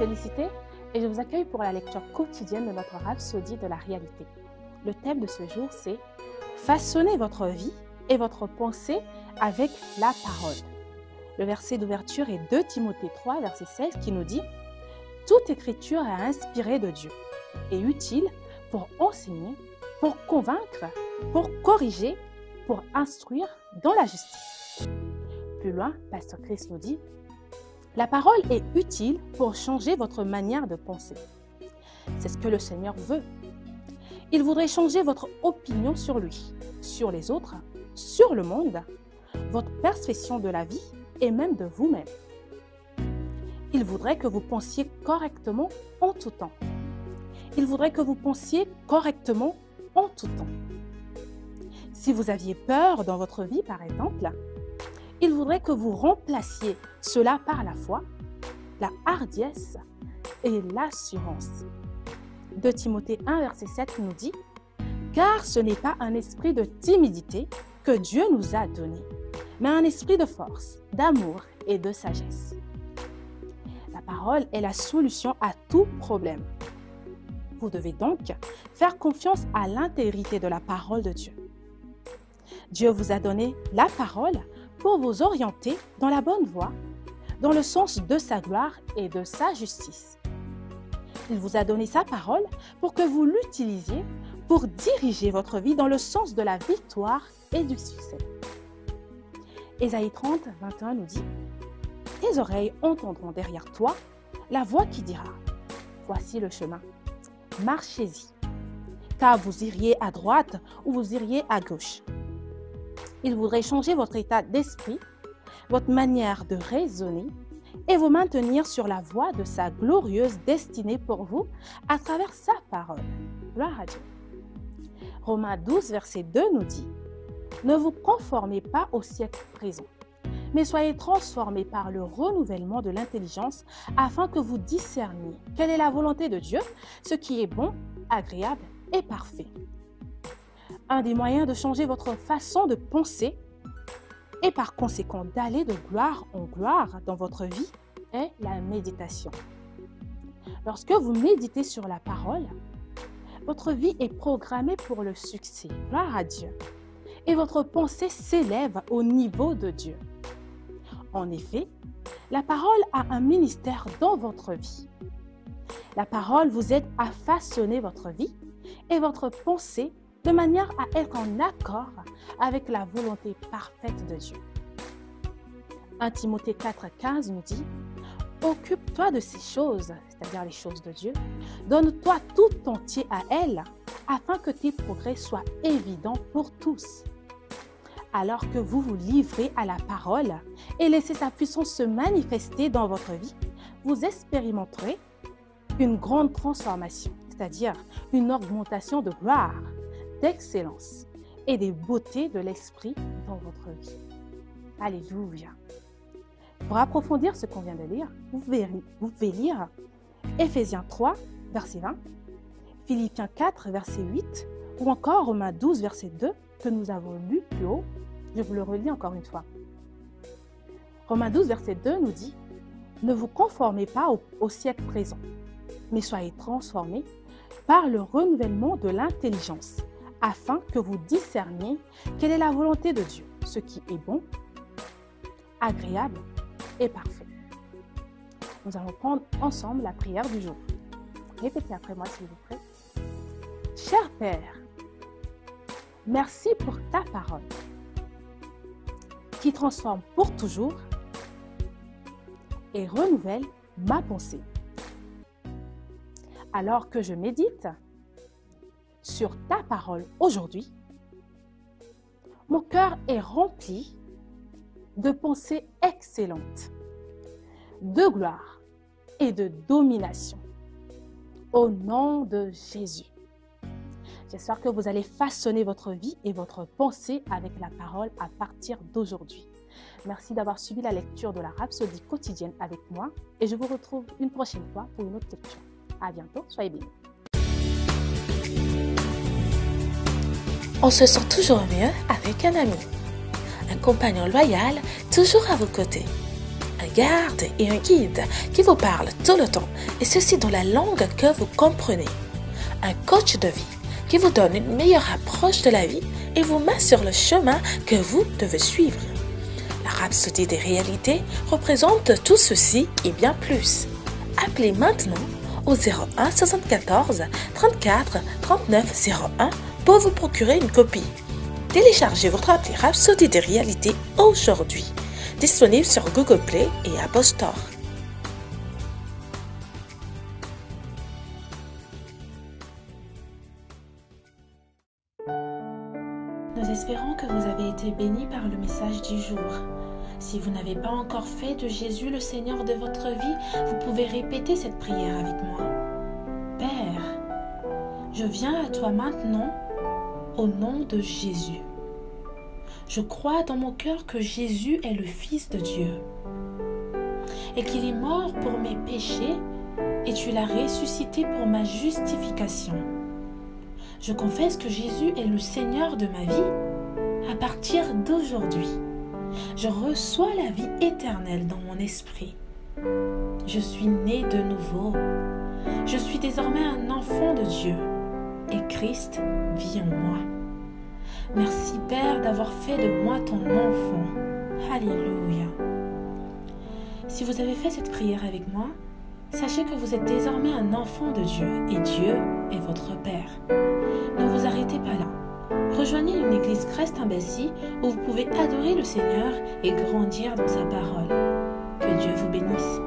Félicité et je vous accueille pour la lecture quotidienne de notre Rhapsodie de la réalité. Le thème de ce jour, c'est « Façonnez votre vie et votre pensée avec la parole ». Le verset d'ouverture est 2 Timothée 3, verset 16, qui nous dit « Toute écriture est inspirée de Dieu et utile pour enseigner, pour convaincre, pour corriger, pour instruire dans la justice. » Plus loin, Pasteur Chris nous dit « La parole est utile pour changer votre manière de penser. » C'est ce que le Seigneur veut. Il voudrait changer votre opinion sur lui, sur les autres, sur le monde, votre perception de la vie et même de vous-même. Il voudrait que vous pensiez correctement en tout temps. Il voudrait que vous pensiez correctement en tout temps. Si vous aviez peur dans votre vie, par exemple, il voudrait que vous remplaciez cela par la foi, la hardiesse et l'assurance. 2 Timothée 1, verset 7 nous dit « Car ce n'est pas un esprit de timidité que Dieu nous a donné, mais un esprit de force, d'amour et de sagesse. » La parole est la solution à tout problème. Vous devez donc faire confiance à l'intégrité de la parole de Dieu. Dieu vous a donné la parole pour vous orienter dans la bonne voie, dans le sens de sa gloire et de sa justice. Il vous a donné sa parole pour que vous l'utilisiez pour diriger votre vie dans le sens de la victoire et du succès. Ésaïe 30, 21 nous dit « Tes oreilles entendront derrière toi la voix qui dira « Voici le chemin, marchez-y, car vous iriez à droite ou vous iriez à gauche. » Il voudrait changer votre état d'esprit, votre manière de raisonner et vous maintenir sur la voie de sa glorieuse destinée pour vous à travers sa parole. Gloire à Dieu. Romains 12, verset 2 nous dit « Ne vous conformez pas au siècle présent, mais soyez transformés par le renouvellement de l'intelligence afin que vous discerniez quelle est la volonté de Dieu, ce qui est bon, agréable et parfait. » Un des moyens de changer votre façon de penser et par conséquent d'aller de gloire en gloire dans votre vie est la méditation. Lorsque vous méditez sur la parole, votre vie est programmée pour le succès, gloire à Dieu, et votre pensée s'élève au niveau de Dieu. En effet, la parole a un ministère dans votre vie. La parole vous aide à façonner votre vie et votre pensée de manière à être en accord avec la volonté parfaite de Dieu. 1 Timothée 4, 15 nous dit « Occupe-toi de ces choses, c'est-à-dire les choses de Dieu, donne-toi tout entier à elles, afin que tes progrès soient évidents pour tous. » Alors que vous vous livrez à la parole et laissez sa puissance se manifester dans votre vie, vous expérimenterez une grande transformation, c'est-à-dire une augmentation de gloire, d'excellence et des beautés de l'esprit dans votre vie. Alléluia. Pour approfondir ce qu'on vient de lire, vous pouvez lire Éphésiens 3, verset 20, Philippiens 4, verset 8, ou encore Romains 12, verset 2, que nous avons lu plus haut. Je vous le relis encore une fois. Romains 12, verset 2 nous dit « Ne vous conformez pas au siècle présent, mais soyez transformés par le renouvellement de l'intelligence, afin que vous discerniez quelle est la volonté de Dieu, ce qui est bon, agréable et parfait. » Nous allons prendre ensemble la prière du jour. Répétez après moi s'il vous plaît. Cher Père, merci pour ta parole qui transforme pour toujours et renouvelle ma pensée. Alors que je médite sur ta parole aujourd'hui, mon cœur est rempli de pensées excellentes, de gloire et de domination. Au nom de Jésus. J'espère que vous allez façonner votre vie et votre pensée avec la parole à partir d'aujourd'hui. Merci d'avoir suivi la lecture de la Rhapsodie quotidienne avec moi et je vous retrouve une prochaine fois pour une autre lecture. À bientôt, soyez bénis. On se sent toujours mieux avec un ami, un compagnon loyal toujours à vos côtés, un garde et un guide qui vous parle tout le temps, et ceci dans la langue que vous comprenez. Un coach de vie qui vous donne une meilleure approche de la vie et vous met sur le chemin que vous devez suivre. La Rhapsodie des réalités représente tout ceci et bien plus. Appelez maintenant au 01 74 34 39 01 pour vous procurer une copie. Téléchargez votre appli Rhapsodie des réalités aujourd'hui. Disponible sur Google Play et Apple Store. Nous espérons que vous avez été bénis par le message du jour. Si vous n'avez pas encore fait de Jésus le Seigneur de votre vie, vous pouvez répéter cette prière avec moi. Père, je viens à toi maintenant au nom de Jésus. Je crois dans mon cœur que Jésus est le Fils de Dieu et qu'il est mort pour mes péchés et tu l'as ressuscité pour ma justification. Je confesse que Jésus est le Seigneur de ma vie à partir d'aujourd'hui. Je reçois la vie éternelle dans mon esprit. Je suis né de nouveau. Je suis désormais un enfant de Dieu et Christ vit en moi. Merci Père d'avoir fait de moi ton enfant. Alléluia. Si vous avez fait cette prière avec moi, sachez que vous êtes désormais un enfant de Dieu et Dieu est votre Père. Ne vous arrêtez pas là. Rejoignez une église Christ Embassy où vous pouvez adorer le Seigneur et grandir dans sa parole. Que Dieu vous bénisse.